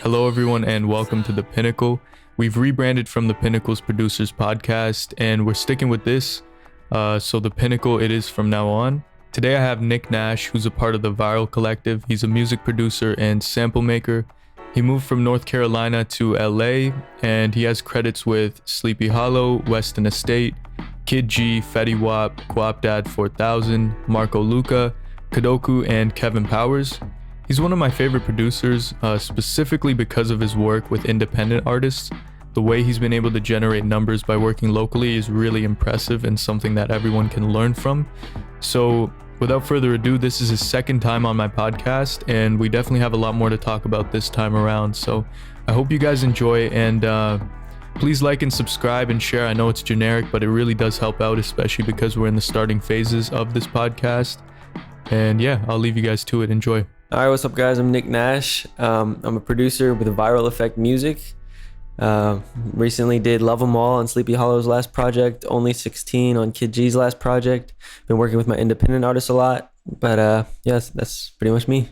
Hello, everyone, and welcome to the Pinnacle. We've rebranded from the Pinnacle's Producers Podcast, and we're sticking with this. So the Pinnacle it is from now on. Today I have Nick Nash, who's a part of the Viral Collective. He's a music producer and sample maker. He moved from North Carolina to LA, and he has credits with Sleepy Hollow, Weston Estate, Kid G, Fetty Wap, Guap Dad 4000, Marco Luka, Kadoku, and Kevin Powers. He's one of my favorite producers, specifically because of his work with independent artists. The way he's been able to generate numbers by working locally is really impressive and something that everyone can learn from. So without further ado, this is his second time on my podcast, and we definitely have a lot more to talk about this time around. So I hope you guys enjoy, and please like and subscribe and share. I know it's generic, but it really does help out, especially because we're in the starting phases of this podcast. And yeah, I'll leave you guys to it. Enjoy. All right, what's up, guys? I'm Nick Nash. I'm a producer with Viral Effect Music. Recently did Love 'Em All on Sleepy Hollow's last project, Only 16 on Kid G's last project. Been working with my independent artists a lot, but yes, that's pretty much me.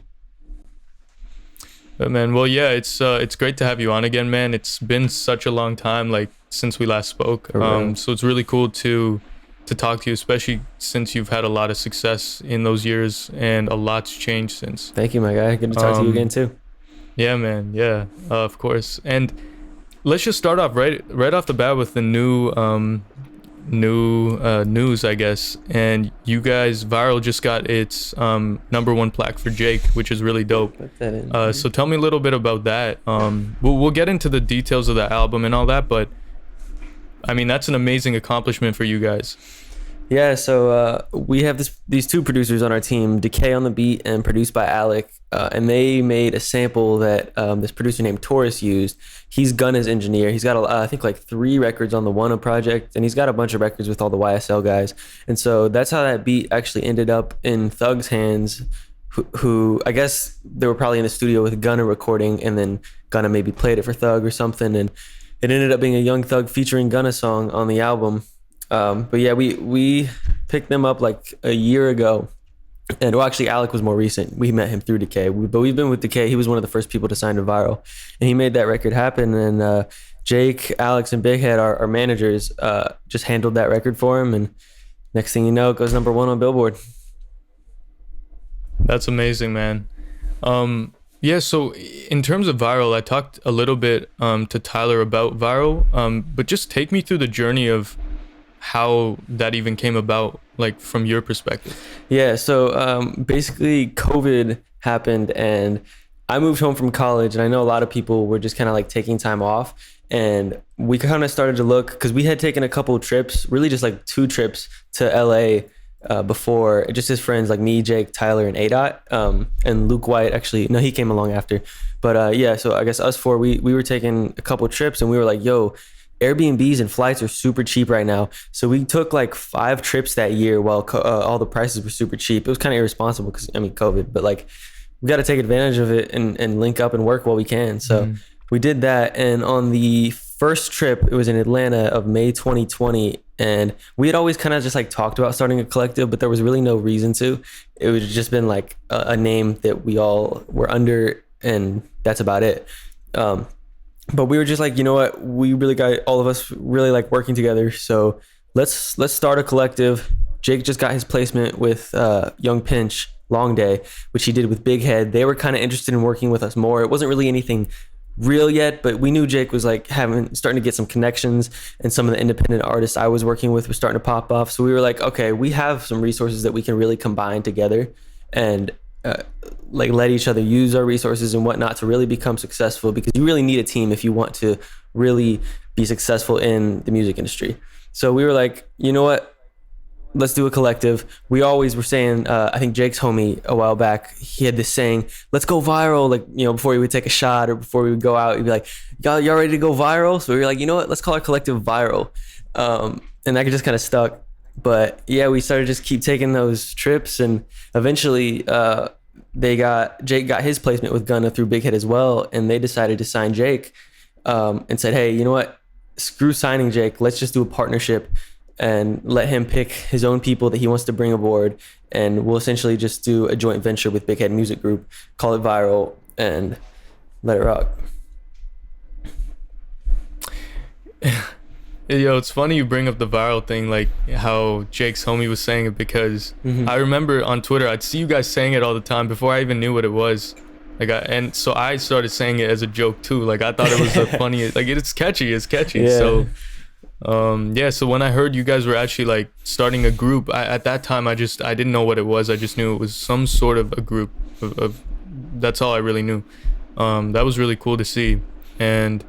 Man, well, yeah, it's great to have you on again, man. It's been such a long time, like since we last spoke. So it's really cool to talk to you, especially since you've had a lot of success in those years and a lot's changed since. Thank you, my guy. Good to talk to you again too. Yeah, man. Yeah, of course. And let's just start off right off the bat with the new news, I guess. And you guys, Viral just got its #1 plaque for Jake, which is really dope. Put that in. So tell me a little bit about that. We'll get into the details of the album and all that, but I mean, that's an amazing accomplishment for you guys. Yeah, so we have these two producers on our team, Decay on the beat and produced by Alec, and they made a sample that this producer named Taurus used. He's Gunna's engineer. He's got, I think, like 3 records on the Wanna project, and he's got a bunch of records with all the YSL guys. And so that's how that beat actually ended up in Thug's hands, who I guess they were probably in the studio with Gunna recording, and then Gunna maybe played it for Thug or something, and it ended up being a Young Thug featuring Gunna song on the album. But yeah, we picked them up like a year ago, and well, actually Alec was more recent. We met him through Decay, but we've been with Decay. He was one of the first people to sign to Viral, and he made that record happen. And Jake, Alex, and Big Head, our managers, just handled that record for him, and next thing you know, it goes #1 on Billboard. That's amazing, man. Yeah, so in terms of Viral, I talked a little bit to Tyler about Viral, but just take me through the journey of how that even came about, like from your perspective. Yeah, so basically COVID happened, and I moved home from college, and I know a lot of people were just kind of like taking time off, and we kind of started to look, because we had taken a couple trips, really just like 2 trips to LA before, just as friends, like me, Jake, Tyler, and ADOT, and Luke White. Actually, no, he came along after. But yeah, so I guess us 4, we were taking a couple trips, and we were like, yo, Airbnbs and flights are super cheap right now. So we took like 5 trips that year while all the prices were super cheap. It was kind of irresponsible because, I mean, COVID, but like we got to take advantage of it and link up and work while we can. So we did that. And on the first trip, it was in Atlanta of May 2020. And we had always kind of just like talked about starting a collective, but there was really no reason to. It would just been like a name that we all were under, and that's about it. But we were just like, you know what, we really got, all of us really like working together, so let's start a collective. Jake just got his placement with Young Pinch, Long Day, which he did with Big Head. They were kind of interested in working with us more. It wasn't really anything real yet, but we knew Jake was like starting to get some connections, and some of the independent artists I was working with were starting to pop off. So we were like, okay, we have some resources that we can really combine together and like let each other use our resources and whatnot to really become successful, because you really need a team if you want to really be successful in the music industry. So we were like, you know what, let's do a collective. We always were saying, I think Jake's homie a while back, he had this saying, let's go viral. Like, you know, before we would take a shot or before we would go out, he'd be like, y'all ready to go viral? So we were like, you know what, let's call our collective Viral. And that just kind of stuck. But yeah, we started just keep taking those trips, and eventually Jake got his placement with Gunna through Big Head as well, and they decided to sign Jake, and said, hey, you know what, screw signing Jake, let's just do a partnership and let him pick his own people that he wants to bring aboard, and we'll essentially just do a joint venture with Big Head Music Group, call it Viral, and let it rock. Yo, it's funny you bring up the viral thing, like how Jake's homie was saying it, because I remember on Twitter I'd see you guys saying it all the time before I even knew what it was. And so I started saying it as a joke too. Like I thought it was the funniest. Like it's catchy. Yeah. So so when I heard you guys were actually like starting a group, at that time I didn't know what it was. I just knew it was some sort of a group of that's all I really knew. That was really cool to see. And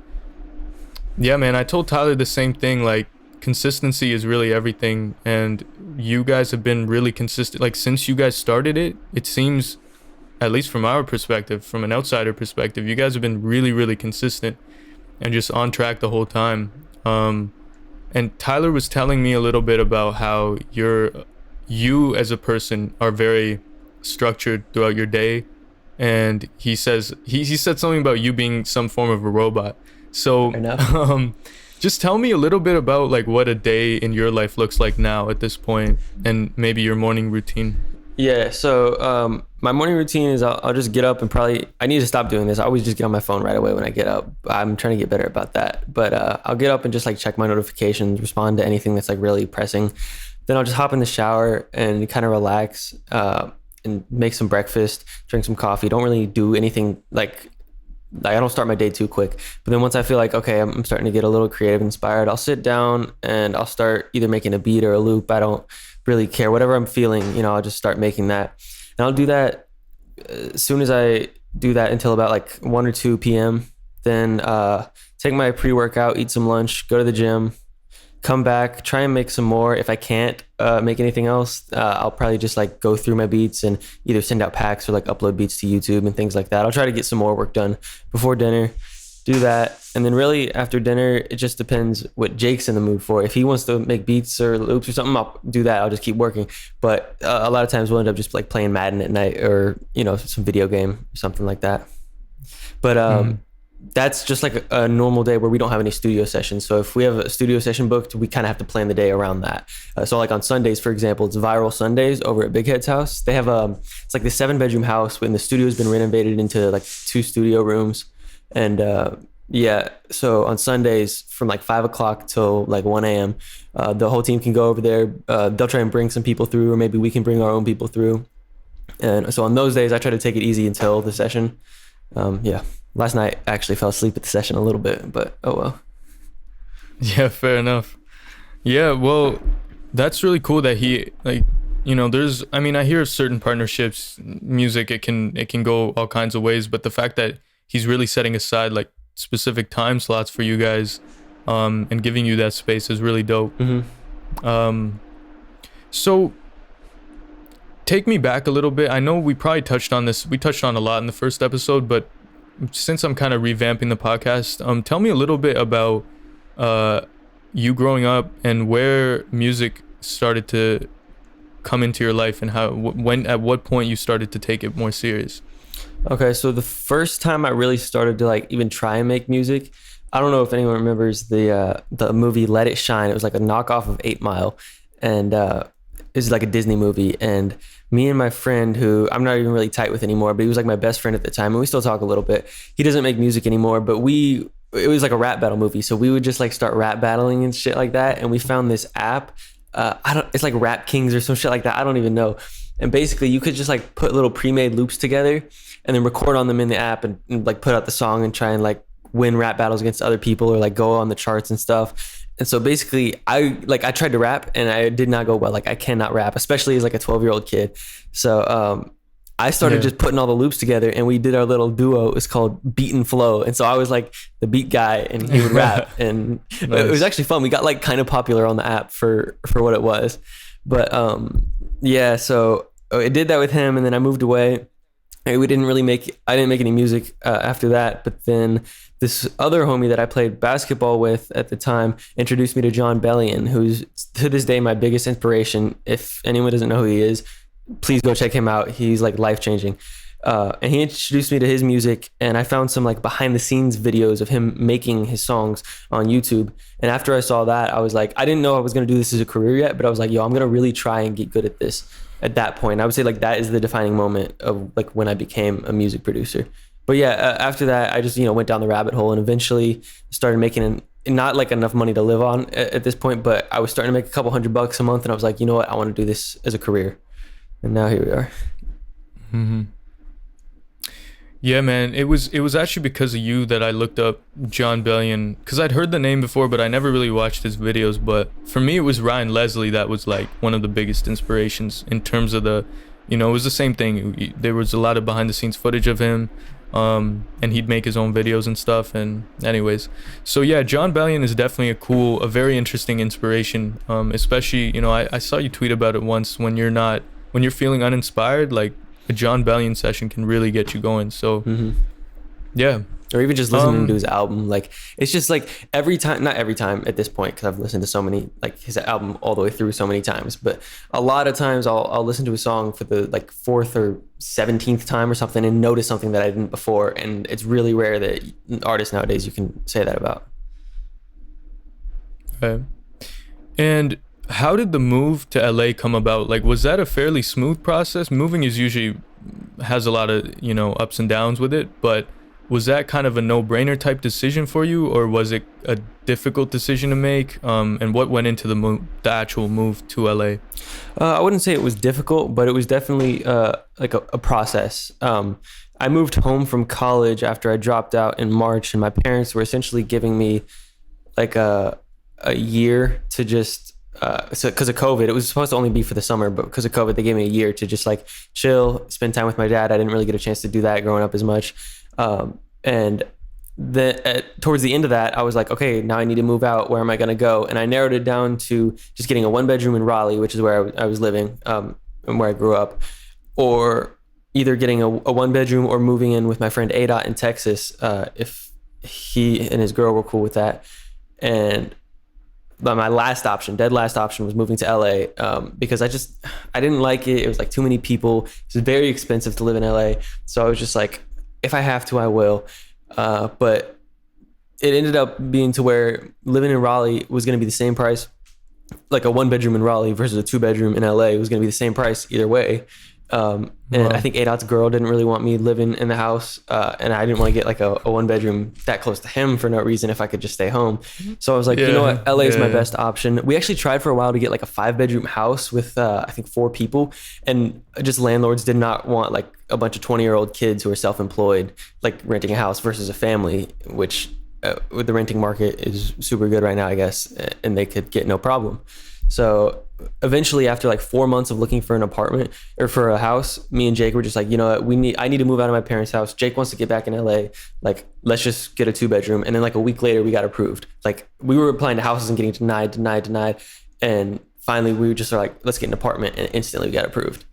yeah, man, I told Tyler the same thing. Like consistency is really everything, and you guys have been really consistent. Like since you guys started it, it seems, at least from our perspective, from an outsider perspective, you guys have been really, really consistent and just on track the whole time. And Tyler was telling me a little bit about how you as a person are very structured throughout your day, and he says he said something about you being some form of a robot. So just tell me a little bit about like what a day in your life looks like now at this point, and maybe your morning routine. Yeah, so my morning routine is I'll just get up and I need to stop doing this. I always just get on my phone right away when I get up. I'm trying to get better about that. But I'll get up and just like check my notifications, respond to anything that's like really pressing. Then I'll just hop in the shower and kind of relax and make some breakfast, drink some coffee. Don't really do anything like I don't start my day too quick. But then once I feel like, okay, I'm starting to get a little creative, inspired, I'll sit down and I'll start either making a beat or a loop. I don't really care. Whatever I'm feeling, I'll just start making that. And I'll do that as soon as I do that until about like 1 or 2 p.m. Then take my pre-workout, eat some lunch, go to the gym, come back, try and make some more. If I can't make anything else, I'll probably just like go through my beats and either send out packs or like upload beats to YouTube and things like that. I'll try to get some more work done before dinner, do that. And then really after dinner, it just depends what Jake's in the mood for. If he wants to make beats or loops or something, I'll do that. I'll just keep working. But a lot of times we'll end up just like playing Madden at night or, some video game or something like that. But that's just like a normal day where we don't have any studio sessions. So if we have a studio session booked, we kind of have to plan the day around that. So like on Sundays, for example, it's Viral Sundays over at Big Head's house. They have it's like the 7-bedroom house when the studio's been renovated into like 2 studio rooms. And so on Sundays from like 5 o'clock till like 1 a.m., the whole team can go over there. They'll try and bring some people through, or maybe we can bring our own people through. And so on those days, I try to take it easy until the session. Last night I actually fell asleep at the session a little bit, but oh well. Yeah, fair enough. Yeah, well, that's really cool that he I hear certain partnerships, music, it can go all kinds of ways, but the fact that he's really setting aside like specific time slots for you guys and giving you that space is really dope. So take me back a little bit. I know we probably touched on this. We touched on a lot in the first episode, but since I'm kind of revamping the podcast, tell me a little bit about you growing up and where music started to come into your life, and at what point you started to take it more serious. Okay, so the first time I really started to like even try and make music, I don't know if anyone remembers the movie Let It Shine. It was like a knockoff of 8 Mile, and it was like a Disney movie. And me and my friend, who I'm not even really tight with anymore, but he was like my best friend at the time, and we still talk a little bit. He doesn't make music anymore, but it was like a rap battle movie, so we would just like start rap battling and shit like that. And we found this app. It's like Rap Kings or some shit like that. I don't even know. And basically you could just like put little pre-made loops together and then record on them in the app and like put out the song and try and like win rap battles against other people or like go on the charts and stuff. And so basically I tried to rap and I did not go well. Like I cannot rap, especially as like a 12-year-old kid. So I started just putting all the loops together, and we did our little duo. It was called Beat and Flow. And so I was like the beat guy and he would rap. And nice. It was actually fun. We got like kind of popular on the app for what it was. But so I did that with him, and then I moved away. I didn't make any music after that. But then this other homie that I played basketball with at the time introduced me to Jon Bellion, who's to this day my biggest inspiration. If anyone doesn't know who he is, please go check him out. He's like life-changing. And he introduced me to his music, and I found some like behind the scenes videos of him making his songs on YouTube. And after I saw that, I was like, I didn't know I was going to do this as a career yet, but I was like, I'm going to really try and get good at this at that point. I would say like that is the defining moment of like when I became a music producer. But yeah, after that, I just, went down the rabbit hole and eventually started making not like enough money to live on at this point, but I was starting to make a couple $100 a month, and I was like, you know what, I want to do this as a career. And now here we are. Mm-hmm. Yeah, man, it was actually because of you that I looked up Jon Bellion, because I'd heard the name before, but I never really watched his videos. But for me, it was Ryan Leslie that was like one of the biggest inspirations in terms of the, it was the same thing. There was a lot of behind the scenes footage of him, and he'd make his own videos and stuff. And anyways, so yeah, Jon Bellion is definitely a very interesting inspiration. Especially, I saw you tweet about it once. When you're feeling uninspired, like a Jon Bellion session can really get you going. So yeah. Or even just listening to his album. Like, it's just like not every time at this point, because I've listened to so many, like his album all the way through so many times, but a lot of times I'll listen to a song for the like 4th or 17th time or something and notice something that I didn't before. And it's really rare that artists nowadays you can say that about. Okay. And how did the move to LA come about? Like, was that a fairly smooth process? Moving is usually has a lot of, ups and downs with it, but was that kind of a no-brainer type decision for you, or was it a difficult decision to make? And what went into the actual move to LA? I wouldn't say it was difficult, but it was definitely like a process. I moved home from college after I dropped out in March, and my parents were essentially giving me like a year to just so because of COVID, it was supposed to only be for the summer, but because of COVID, they gave me a year to just like chill, spend time with my dad. I didn't really get a chance to do that growing up as much. And then towards the end of that, I was like, okay, now I need to move out. Where am I going to go? And I narrowed it down to just getting a 1-bedroom in Raleigh, which is where I was living, and where I grew up, or either getting a 1-bedroom or moving in with my friend A-Dot in Texas, if he and his girl were cool with that. But my dead last option was moving to LA, because I didn't like it. It was like too many people. It was very expensive to live in LA. So I was just like, if I have to, I will. But it ended up being to where living in Raleigh was going to be the same price. Like a 1-bedroom in Raleigh versus a 2-bedroom in LA was going to be the same price either way. And I think A-Dot's girl didn't really want me living in the house, and I didn't want to get like a 1-bedroom that close to him for no reason if I could just stay home. So I was like, you know what, LA is my best option. We actually tried for a while to get like a 5-bedroom house with I think 4 people, and just landlords did not want like a bunch of 20-year-old kids who are self-employed like renting a house versus a family, which with the renting market is super good right now, I guess, and they could get no problem. So eventually, after like 4 months of looking for an apartment or for a house, me and Jake were just like, you know what, I need to move out of my parents' house. Jake wants to get back in LA. Like, let's just get a 2-bedroom. And then like a week later, we got approved. Like, we were applying to houses and getting denied. And finally, we just were like, let's get an apartment. And instantly we got approved.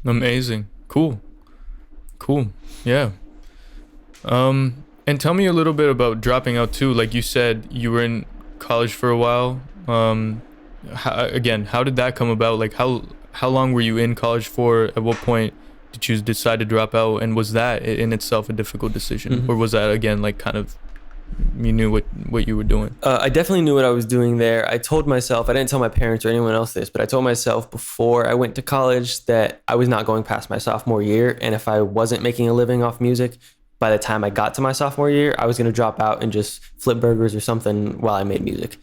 Amazing. Cool. Yeah. And tell me a little bit about dropping out too. Like you said, you were in college for a while. How did that come about? Like how long were you in college for? At what point did you decide to drop out? And was that in itself a difficult decision? Or was that again like kind of you knew what you were doing? I definitely knew what I was doing there. I told myself, I didn't tell my parents or anyone else this, but I told myself before I went to college that I was not going past my sophomore year, and if I wasn't making a living off music by the time I got to my sophomore year, I was going to drop out and just flip burgers or something while I made music.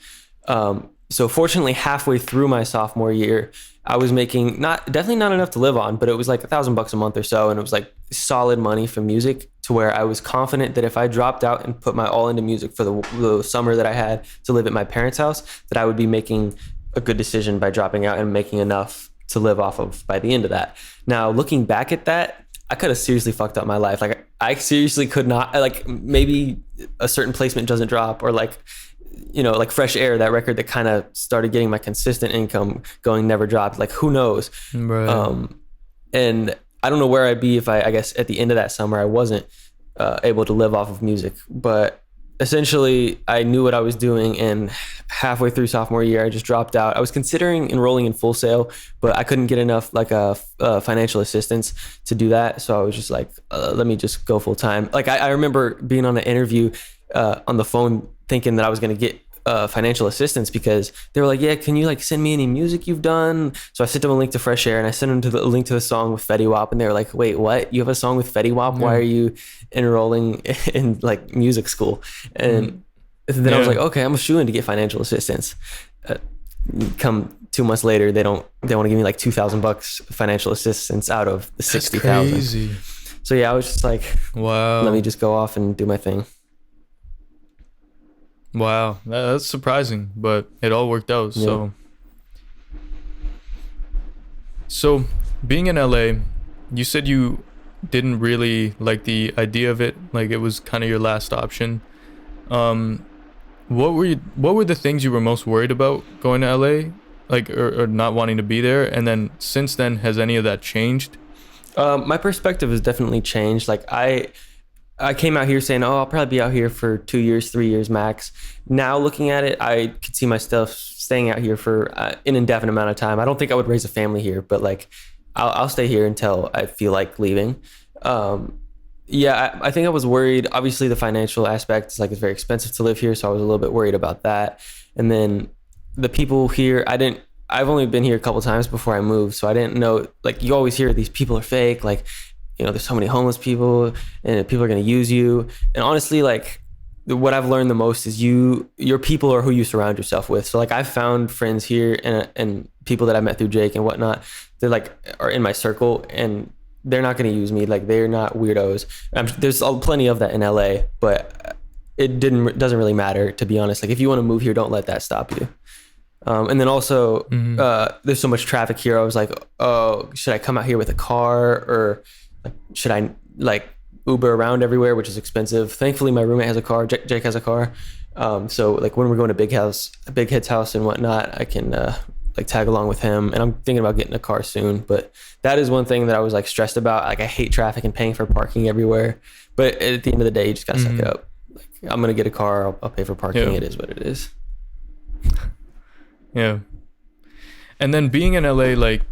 So fortunately, halfway through my sophomore year, I was making definitely not enough to live on, but it was like $1,000 a month or so. And it was like solid money from music, to where I was confident that if I dropped out and put my all into music for the summer that I had to live at my parents' house, that I would be making a good decision by dropping out and making enough to live off of by the end of that. Now, looking back at that, I could have seriously fucked up my life. Like, I seriously could not, like, maybe a certain placement doesn't drop, or like, you know, like Fresh Air, that record that kind of started getting my consistent income going, never dropped. Like, who knows? Right. And I don't know where I'd be if I guess at the end of that summer, I wasn't able to live off of music. But essentially, I knew what I was doing, and halfway through sophomore year, I just dropped out. I was considering enrolling in Full Sail, but I couldn't get enough like financial assistance to do that. So I was just like, let me just go full time. Like I remember being on an interview on the phone, thinking that I was going to get financial assistance because they were like, yeah, can you like send me any music you've done? So I sent them a link to Fresh Air and I sent them a link to the song with Fetty Wap, and they were like, wait, what? You have a song with Fetty Wap? Why are you enrolling in like music school? And then I was like, okay, I'm a shoo-in to get financial assistance. Come 2 months later, they want to give me like $2,000 financial assistance out of the 60,000. Crazy. So yeah, I was just like, wow, let me just go off and do my thing. Wow, that's surprising, but it all worked out. Yeah. So being in LA, you said you didn't really like the idea of it, like it was kind of your last option. What were the things you were most worried about going to LA, like or not wanting to be there? And then since then, has any of that changed? My perspective has definitely changed. Like I came out here saying, oh, I'll probably be out here for 2 years, 3 years max. Now looking at it, I could see myself staying out here for an indefinite amount of time. I don't think I would raise a family here, but like I'll stay here until I feel like leaving. I think I was worried. Obviously the financial aspect is like, it's very expensive to live here. So I was a little bit worried about that. And then the people here, I've only been here a couple times before I moved. So I didn't know, like you always hear these people are fake. Like, you know, there's so many homeless people and people are going to use you. And honestly, like what I've learned the most is your people are who you surround yourself with. So like I've found friends here and people that I met through Jake and whatnot, they're like, are in my circle and they're not going to use me. Like they're not weirdos. There's plenty of that in LA, but it doesn't really matter, to be honest. Like if you want to move here, don't let that stop you. And then also there's so much traffic here. I was like, oh, should I come out here with a car or like, should I like Uber around everywhere, which is expensive? Thankfully, my roommate has a car. Jake has a car. So like when we're going to Big Head's house and whatnot, I can like tag along with him. And I'm thinking about getting a car soon. But that is one thing that I was like stressed about. Like I hate traffic and paying for parking everywhere. But at the end of the day, you just gotta suck it up. Like I'm gonna get a car. I'll pay for parking. It is what it is. Yeah. And then being in LA, like,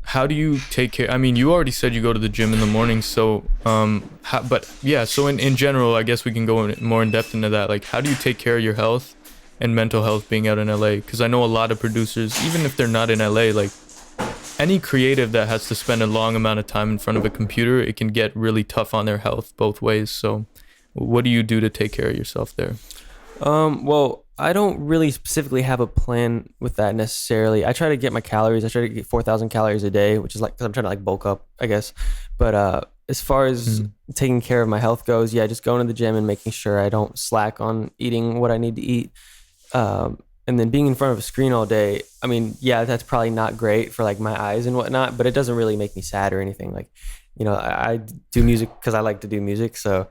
how do you take care? I mean, you already said you go to the gym in the morning. So, so in general, I guess we can go more in depth into that. Like, how do you take care of your health and mental health being out in LA? Because I know a lot of producers, even if they're not in LA, like any creative that has to spend a long amount of time in front of a computer, it can get really tough on their health both ways. So what do you do to take care of yourself there? Well, I don't really specifically have a plan with that necessarily. I try to get my calories. I try to get 4,000 calories a day, which is like, because I'm trying to like bulk up, I guess. But as far as taking care of my health goes, just going to the gym and making sure I don't slack on eating what I need to eat. And then being in front of a screen all day, I mean, that's probably not great for like my eyes and whatnot, but it doesn't really make me sad or anything. Like, you know, I do music because I like to do music. So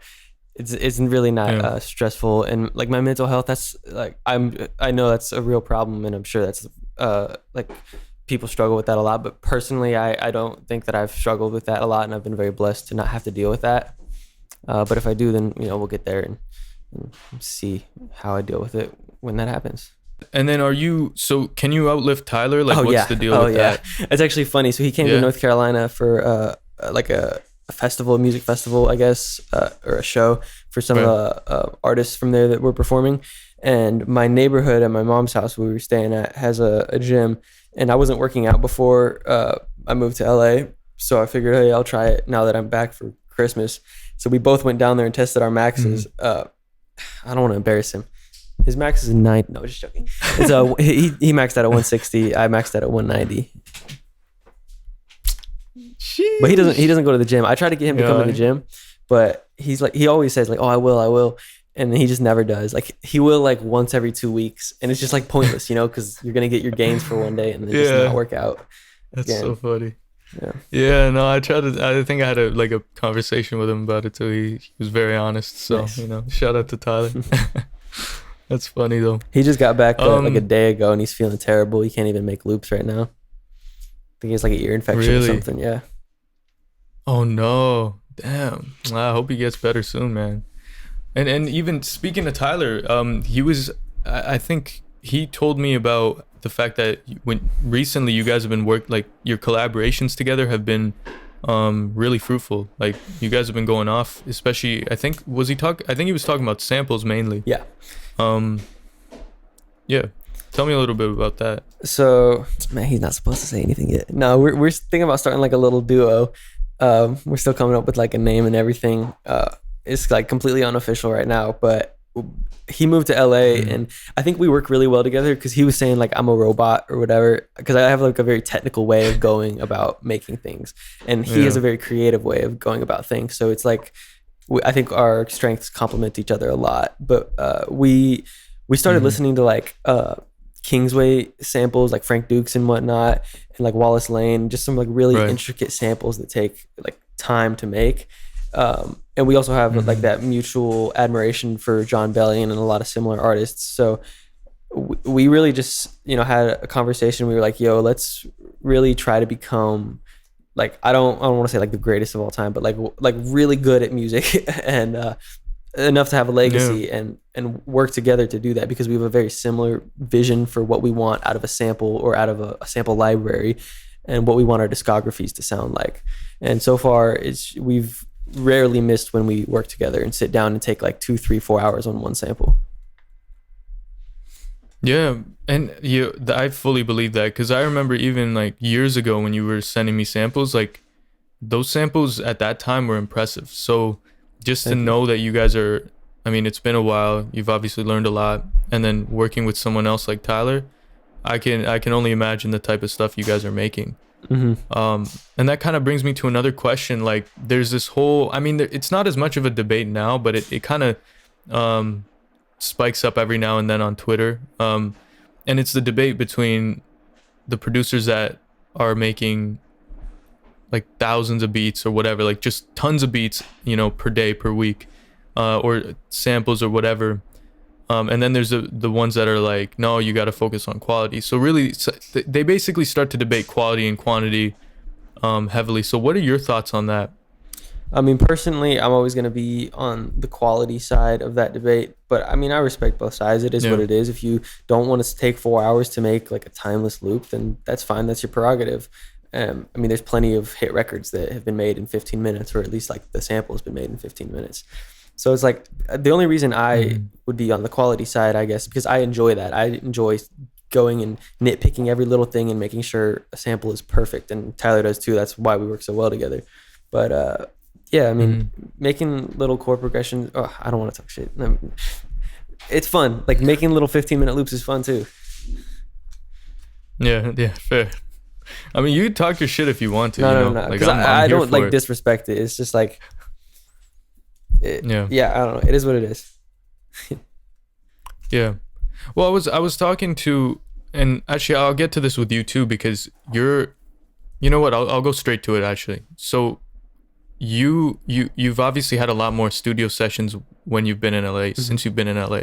it's really not stressful. And like my mental health, that's like, I know that's a real problem, and I'm sure that's like people struggle with that a lot, but personally I don't think that I've struggled with that a lot, and I've been very blessed to not have to deal with that. But if I do, then, you know, we'll get there and see how I deal with it when that happens. And then can you outlift Tyler? Like, what's the deal with that? It's actually funny. So he came to North Carolina for like a music festival, I guess, or a show for some of the artists from there that were performing. And my neighborhood at my mom's house we were staying at has a gym, and I wasn't working out before I moved to LA. So I figured, hey, I'll try it now that I'm back for Christmas. So we both went down there and tested our maxes. I don't want to embarrass him. His max is 90. No, just joking. It's he maxed out at 160. I maxed out at 190. Jeez. But he doesn't go to the gym. I try to get him to come to the gym, but he always says like, oh, I will. And he just never does. Like he will like once every 2 weeks, and it's just like pointless, you know, because you're going to get your gains for one day and then just not work out. That's so funny. Yeah, no, I think I had a conversation with him about it too. He was very honest. So, nice. You know, shout out to Tyler. That's funny though. He just got back like a day ago, and he's feeling terrible. He can't even make loops right now. I think he has like an ear infection or something. Yeah. Oh no. Damn. I hope he gets better soon, man. And even speaking to Tyler, I think he told me about the fact that when recently you guys have been your collaborations together have been really fruitful. Like you guys have been going off, especially I think he was talking about samples mainly. Yeah. Yeah. Tell me a little bit about that. So, man, he's not supposed to say anything yet. No, we're thinking about starting like a little duo. We're still coming up with like a name and everything. It's like completely unofficial right now, but he moved to LA and I think we work really well together because he was saying like I'm a robot or whatever, because I have like a very technical way of going about making things and he has a very creative way of going about things. So it's like I think our strengths complement each other a lot. But we started listening to like Kingsway samples like Frank Dukes and whatnot, and like Wallace Lane, just some like really intricate samples that take like time to make. And we also have like that mutual admiration for Jon Bellion and a lot of similar artists. So we really just, you know, had a conversation. We were like, yo, let's really try to become like, I don't want to say like the greatest of all time, but like really good at music and enough to have a legacy and work together to do that, because we have a very similar vision for what we want out of a sample or out of a sample library and what we want our discographies to sound like. And so far we've rarely missed when we work together and sit down and take like 2, 3, 4 hours on one sample. Yeah, and I fully believe that, because I remember even like years ago when you were sending me samples, like those samples at that time were impressive. So just to know that you guys are, I mean, it's been a while, you've obviously learned a lot, and then working with someone else like Tyler, I can only imagine the type of stuff you guys are making. And that kind of brings me to another question. Like there's this whole, I mean, it's not as much of a debate now, but it kind of spikes up every now and then on Twitter, and it's the debate between the producers that are making like thousands of beats or whatever, like just tons of beats, you know, per day, per week, or samples or whatever. And then there's the ones that are like, no, you got to focus on quality. So really, they basically start to debate quality and quantity heavily. So what are your thoughts on that? I mean, personally, I'm always going to be on the quality side of that debate. But I mean, I respect both sides. It is what it is. If you don't want to take 4 hours to make like a timeless loop, then that's fine. That's your prerogative. I mean, there's plenty of hit records that have been made in 15 minutes, or at least like the sample has been made in 15 minutes. So it's like the only reason I would be on the quality side, I guess, because I enjoy that. I enjoy going and nitpicking every little thing and making sure a sample is perfect. And Tyler does too. That's why we work so well together. But yeah, I mean, making little chord progressions. Oh, I don't want to talk shit. It's fun. Like making little 15-minute loops is fun too. Yeah, fair. I mean, you talk your shit if you want to. No. Like, I don't like disrespect it. It's just like, I don't know. It is what it is. Yeah. Well, I was talking to, and actually I'll get to this with you too, because you know what? I'll go straight to it actually. So you've obviously had a lot more studio sessions when you've been in LA, since you've been in LA.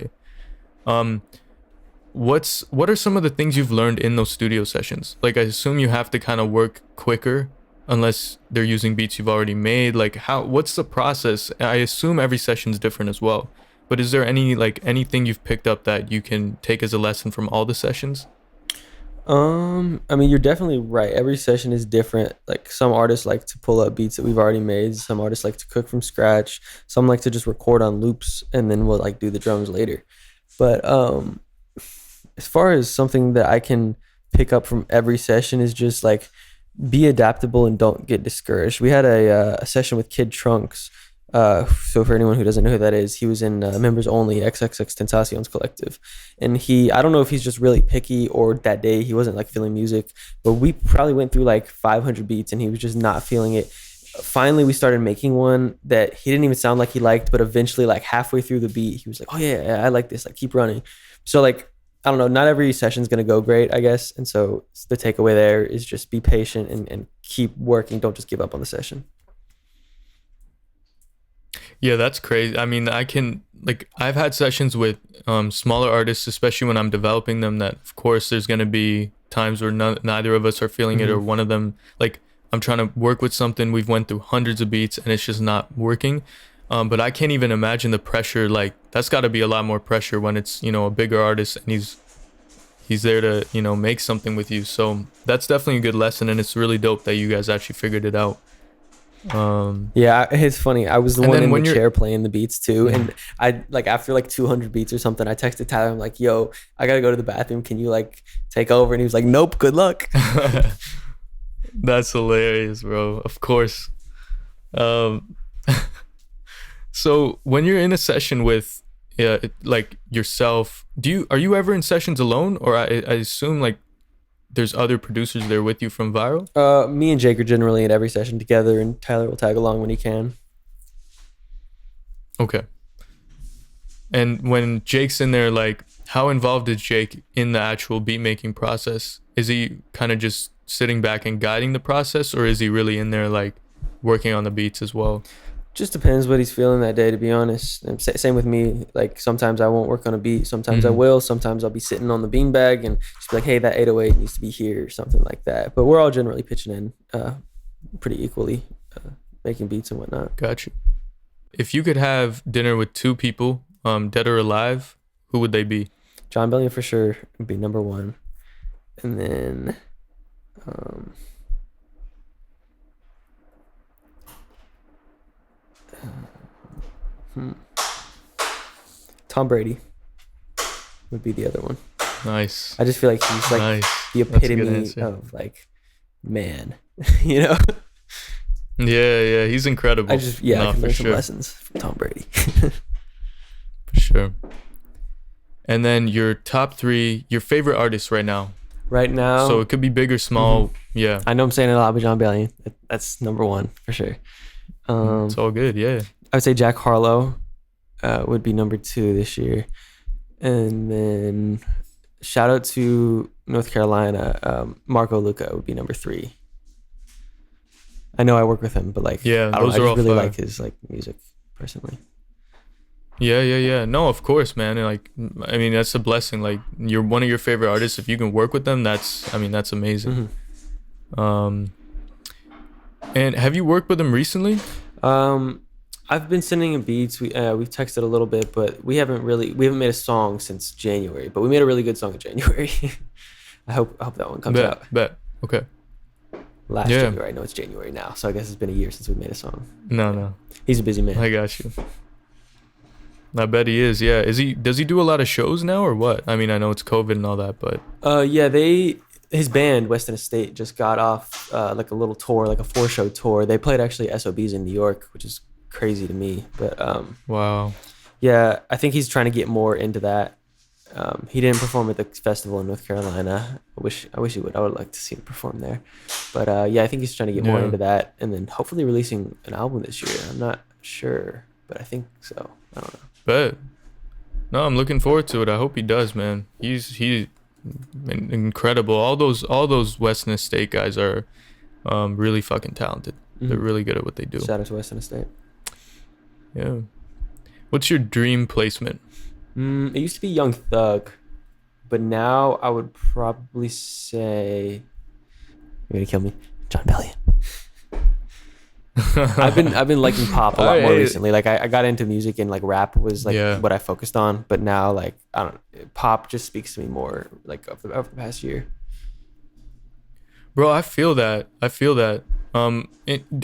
What are some of the things you've learned in those studio sessions? Like, I assume you have to kind of work quicker unless they're using beats you've already made. Like, what's the process? I assume every session's different as well, but is there anything you've picked up that you can take as a lesson from all the sessions? I mean, you're definitely right. Every session is different. Like some artists like to pull up beats that we've already made. Some artists like to cook from scratch. Some like to just record on loops and then we'll like do the drums later. But as far as something that I can pick up from every session is just like be adaptable and don't get discouraged. We had a session with Kid Trunks. So for anyone who doesn't know who that is, he was in Members Only, XXX Tentacion's collective. And I don't know if he's just really picky or that day he wasn't like feeling music, but we probably went through like 500 beats and he was just not feeling it. Finally, we started making one that he didn't even sound like he liked, but eventually like halfway through the beat, he was like, oh yeah, I like this, like keep running. So like, I don't know, not every session's going to go great, I guess. And so the takeaway there is just be patient and keep working. Don't just give up on the session. Yeah, that's crazy. I mean, I've had sessions with smaller artists, especially when I'm developing them, that of course there's going to be times where neither of us are feeling it, or one of them, like I'm trying to work with something, we've went through hundreds of beats and it's just not working. But I can't even imagine the pressure. Like that's got to be a lot more pressure when it's, a bigger artist and he's there to, make something with you. So that's definitely a good lesson, and it's really dope that you guys actually figured it out. Yeah, it's funny. I was the And one then in when the you're- chair playing the beats too, and I like after like 200 beats or something, I texted Tyler. I'm like, "Yo, I gotta go to the bathroom. Can you like take over?" And he was like, "Nope. Good luck." That's hilarious, bro. Of course. Um, so when you're in a session with like yourself, are you ever in sessions alone, or I assume like there's other producers there with you from Viral? Me and Jake are generally in every session together, and Tyler will tag along when he can. Okay. And when Jake's in there, like, how involved is Jake in the actual beat making process? Is he kind of just sitting back and guiding the process, or is he really in there like working on the beats as well? Just depends what he's feeling that day, to be honest. And same with me. Like sometimes I won't work on a beat. Sometimes I will. Sometimes I'll be sitting on the beanbag and just be like, hey, that 808 needs to be here or something like that. But we're all generally pitching in pretty equally, making beats and whatnot. Got you. If you could have dinner with two people, dead or alive, who would they be? Jon Bellion for sure would be number one. And then Tom Brady would be the other one. Nice. I just feel like he's like the epitome of like man, you know? Yeah, he's incredible. I can learn some lessons from Tom Brady. For sure. And then your top three, your favorite artists right now. Right now. So it could be big or small. Yeah. I know I'm saying it a lot, but Jon Bellion, that's number one for sure. It's all good, yeah. I would say Jack Harlow would be number two this year. And then shout out to North Carolina, Marco Luka would be number three. I know I work with him, but like, yeah, I just really like his like music personally. Yeah. No, of course, man. And like, I mean, that's a blessing. Like, you're one of your favorite artists. If you can work with them, that's amazing. And have you worked with them recently? I've been sending him beats. We've texted a little bit, but we haven't made a song since January. But we made a really good song in January. I hope that one comes out. Bet. Okay. Last January. I know it's January now, so I guess it's been a year since we made a song. No. He's a busy man. I got you. I bet he is. Yeah. Does he do a lot of shows now or what? I mean, I know it's COVID and all that, but his band Western Estate just got off like a little tour, like a 4-show tour. They played actually SOBs in New York, which is crazy to me. But wow. Yeah, I think he's trying to get more into that. He didn't perform at the festival in North Carolina. I wish he would. I would like to see him perform there. But I think he's trying to get more into that, and then hopefully releasing an album this year. I'm not sure, but I think so. I don't know. Bet. No, I'm looking forward to it. I hope he does, man. He's incredible. All those Western Estate guys are really fucking talented. They're really good at what they do. Shout out to Western Estate. Yeah. What's your dream placement? It used to be Young Thug, but now I would probably say, you're gonna kill me, Jon Bellion. I've been liking pop a lot more recently. Like I got into music and like rap was like what I focused on, but now like pop just speaks to me more like over the past year. Bro, I feel that.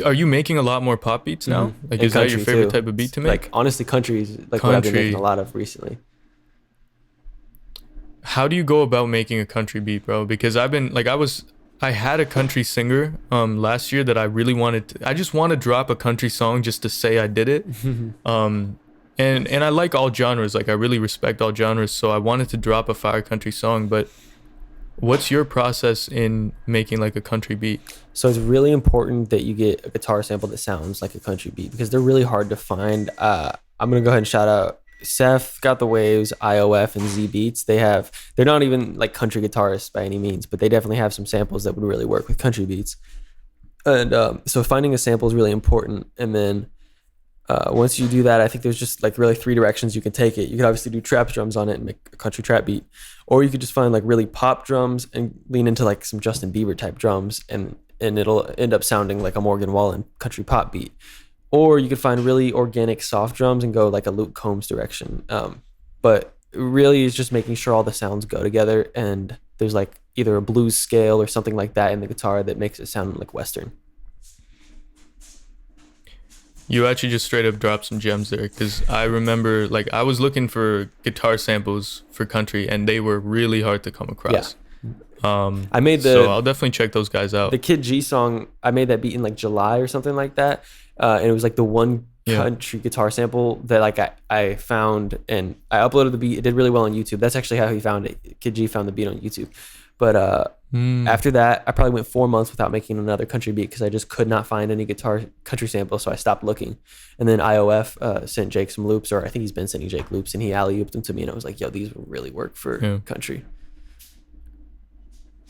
Are you making a lot more pop beats now? Like, and is that your favorite too. Type of beat to make? Like honestly, country is like what I've been making a lot of recently. How do you go about making a country beat, bro? Because I've been like I had a country singer last year that I really wanted to. I just want to drop a country song just to say I did it. And I like all genres. Like I really respect all genres. So I wanted to drop a fire country song. But what's your process in making like a country beat? So it's really important that you get a guitar sample that sounds like a country beat because they're really hard to find. I'm gonna go ahead and shout out Seth Got the Waves, IOF, and Z Beats. They're not even like country guitarists by any means, but they definitely have some samples that would really work with country beats. And so finding a sample is really important. And then once you do that, I think there's just like really 3 directions you can take it. You could obviously do trap drums on it and make a country trap beat, or you could just find like really pop drums and lean into like some Justin Bieber type drums, and it'll end up sounding like a Morgan Wallen country pop beat. Or you could find really organic soft drums and go like a Luke Combs direction. But really it's just making sure all the sounds go together and there's like either a blues scale or something like that in the guitar that makes it sound like Western. You actually just straight up dropped some gems there, because I remember like I was looking for guitar samples for country and they were really hard to come across. I made so I'll definitely check those guys out. The Kid G song, I made that beat in like July or something like that. And it was like the one country guitar sample that like I found, and I uploaded the beat. It did really well on YouTube. That's actually how he found it. Kid G found the beat on YouTube. But after that, I probably went 4 months without making another country beat because I just could not find any guitar country samples. So I stopped looking. And then IOF sent Jake some loops, or I think he's been sending Jake loops, and he alley-ooped them to me. And I was like, yo, these will really work for country.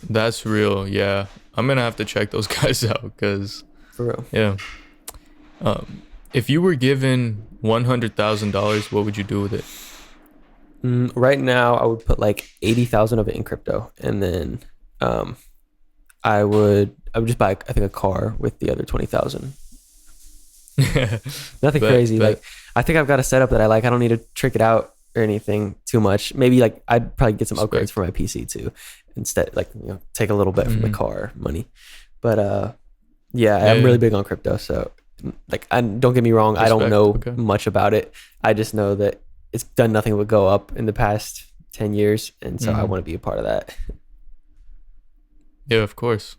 That's real. Yeah. I'm going to have to check those guys out because... For real. Yeah. If you were given $100,000, what would you do with it? Right now, I would put like 80,000 of it in crypto, and then I would just buy, I think, a car with the other 20,000. Nothing crazy. Like, I think I've got a setup that I like. I don't need to trick it out or anything too much. Maybe like I'd probably get some upgrades for my PC too, instead, like, you know, take a little bit from the car money. But I'm really big on crypto, so like, don't get me wrong, I don't know much about it. I just know that it's done nothing but go up in the past 10 years. And so I want to be a part of that. Yeah, of course.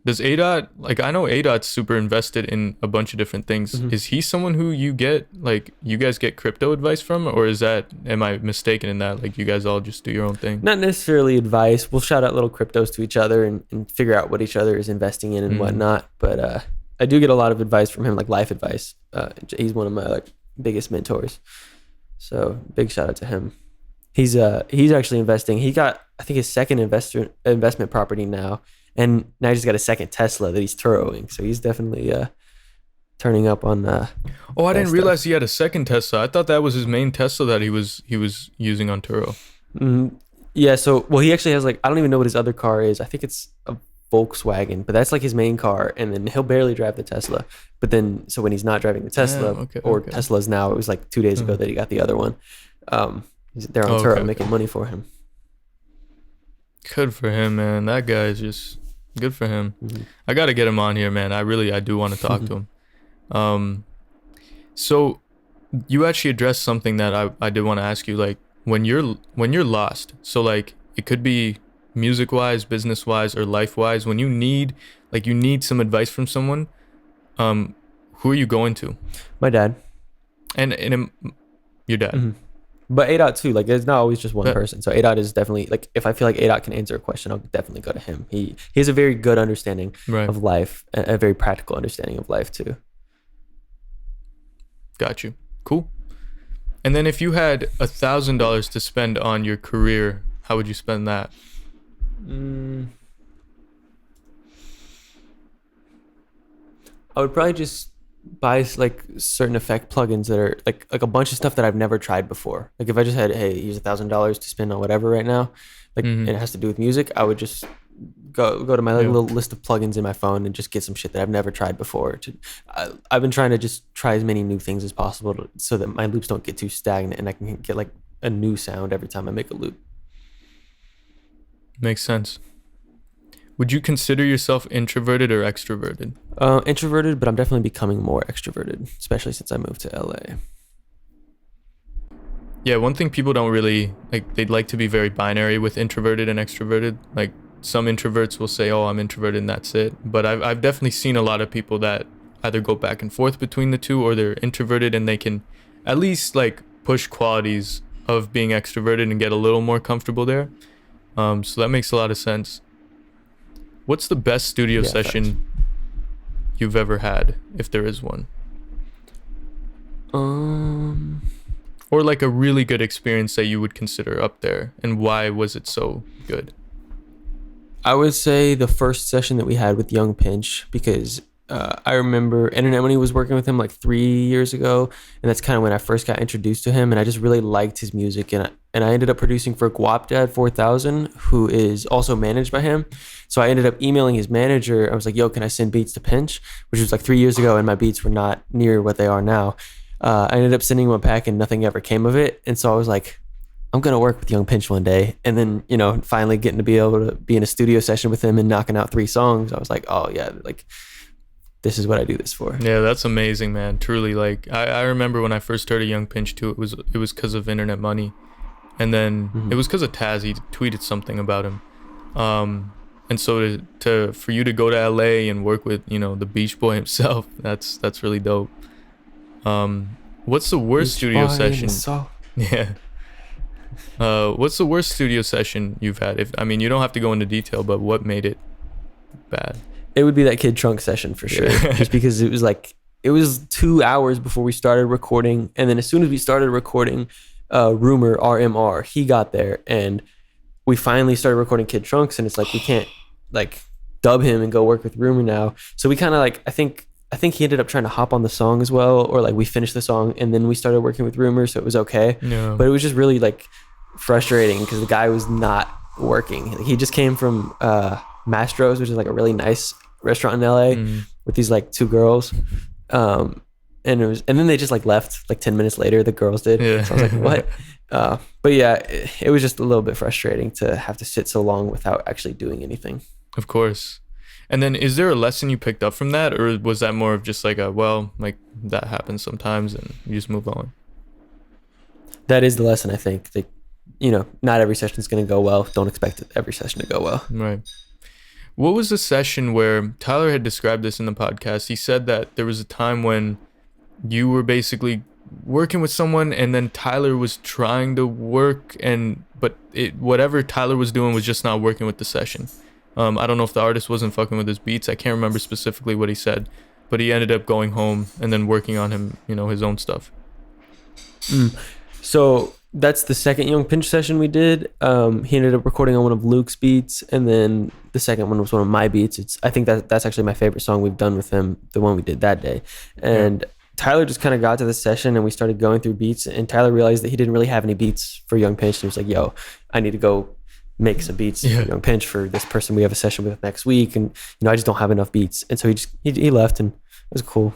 Does ADOT, like, I know ADOT's super invested in a bunch of different things. Is he someone who you guys get crypto advice from? Or am I mistaken in that? Like, you guys all just do your own thing? Not necessarily advice. We'll shout out little cryptos to each other and figure out what each other is investing in and whatnot. But I do get a lot of advice from him, like life advice. He's one of my like biggest mentors. So big shout out to him. He's actually investing. He got, I think, his second investment property now, and now he just got a second Tesla that he's Turoing. So he's definitely turning up on. I didn't realize he had a second Tesla. I thought that was his main Tesla that he was using on Turo. Yeah. So he actually has, like, I don't even know what his other car is. I think it's a Volkswagen, but that's like his main car, and then he'll barely drive the Tesla. But then, so when he's not driving the Tesla Teslas now, it was like 2 days ago that he got the other one. They're on Turo making money for him. Good for him, man. That guy is just good for him. I got to get him on here, man. I do want to talk to him. So you actually addressed something that I did want to ask you, like when you're lost. So like it could be music wise, business wise, or life wise. When you need some advice from someone, who are you going to? My dad. And your dad. But ADOT too, like, it's not always just one person. So ADOT is definitely, like, if I feel like ADOT can answer a question, I'll definitely go to him. He has a very good understanding of life, a very practical understanding of life too. Got you. Cool. And then if you had $1,000 to spend on your career, how would you spend that? I would probably just buy like certain effect plugins that are like a bunch of stuff that I've never tried before. Like if I just had, hey, here's $1,000 to spend on whatever right now, like, and it has to do with music, I would just go to my little list of plugins in my phone and just get some shit that I've never tried before. I've been trying to just try as many new things as possible so that my loops don't get too stagnant and I can get like a new sound every time I make a loop. Makes sense. Would you consider yourself introverted or extroverted? Introverted, but I'm definitely becoming more extroverted, especially since I moved to LA. Yeah, one thing people don't really like, they'd like to be very binary with introverted and extroverted. Like some introverts will say, "Oh, I'm introverted and that's it." But I've definitely seen a lot of people that either go back and forth between the two, or they're introverted and they can at least like push qualities of being extroverted and get a little more comfortable there. So that makes a lot of sense. What's the best studio session you've ever had, if there is one? Or like a really good experience that you would consider up there, and why was it so good? I would say the first session that we had with Young Pinch, because I remember Internet Money was working with him like 3 years ago, and that's kind of when I first got introduced to him, and I just really liked his music, and I ended up producing for Guap Dad 4000, who is also managed by him. So I ended up emailing his manager. I was like, "Yo, can I send beats to Pinch?" Which was like 3 years ago, and my beats were not near what they are now. I ended up sending him a pack, and nothing ever came of it. And so I was like, I'm gonna work with Young Pinch one day. And then, you know, finally getting to be able to be in a studio session with him and knocking out 3 songs, I was like, oh yeah, like this is what I do this for. Yeah, that's amazing, man. Truly, like I remember when I first heard of Young Pinch too, it was because of Internet Money, and then it was because of Taz. He tweeted something about him, and so for you to go to LA and work with the Beach Boy himself, that's really dope. What's the worst studio session? Yeah. What's the worst studio session you've had? You don't have to go into detail, but what made it bad? It would be that Kid Trunk session for sure. Just because it was 2 hours before we started recording. And then as soon as we started recording, Rumor, RMR, he got there and we finally started recording Kid Trunks, and it's like, we can't like dub him and go work with Rumor now. So we kind of like, I think he ended up trying to hop on the song as well, or like we finished the song and then we started working with Rumor, so it was okay. Yeah. But it was just really like frustrating because the guy was not working. He just came from Mastro's, which is like a really nice restaurant in LA with these like two girls. And then they just like left like 10 minutes later, the girls did. Yeah. So I was like, what? But yeah, it was just a little bit frustrating to have to sit so long without actually doing anything. Of course. And then is there a lesson you picked up from that, or was that more of just like that happens sometimes and you just move on? That is the lesson, I think. Like, not every session is going to go well. Don't expect every session to go well. Right. What was the session where Tyler had described this in the podcast? He said that there was a time when you were basically working with someone and then Tyler was trying to work, but whatever Tyler was doing was just not working with the session. I don't know if the artist wasn't fucking with his beats. I can't remember specifically what he said, but he ended up going home and then working on his own stuff. So that's the second Young Pinch session we did. He ended up recording on one of Luke's beats, and then the second one was one of my beats. I think that's actually my favorite song we've done with him, the one we did that day. And Tyler just kind of got to the session and we started going through beats, and Tyler realized that he didn't really have any beats for Young Pinch. He was like, yo, I need to go make some beats for Young Pinch for this person we have a session with next week, and I just don't have enough beats. And so he left, and it was cool.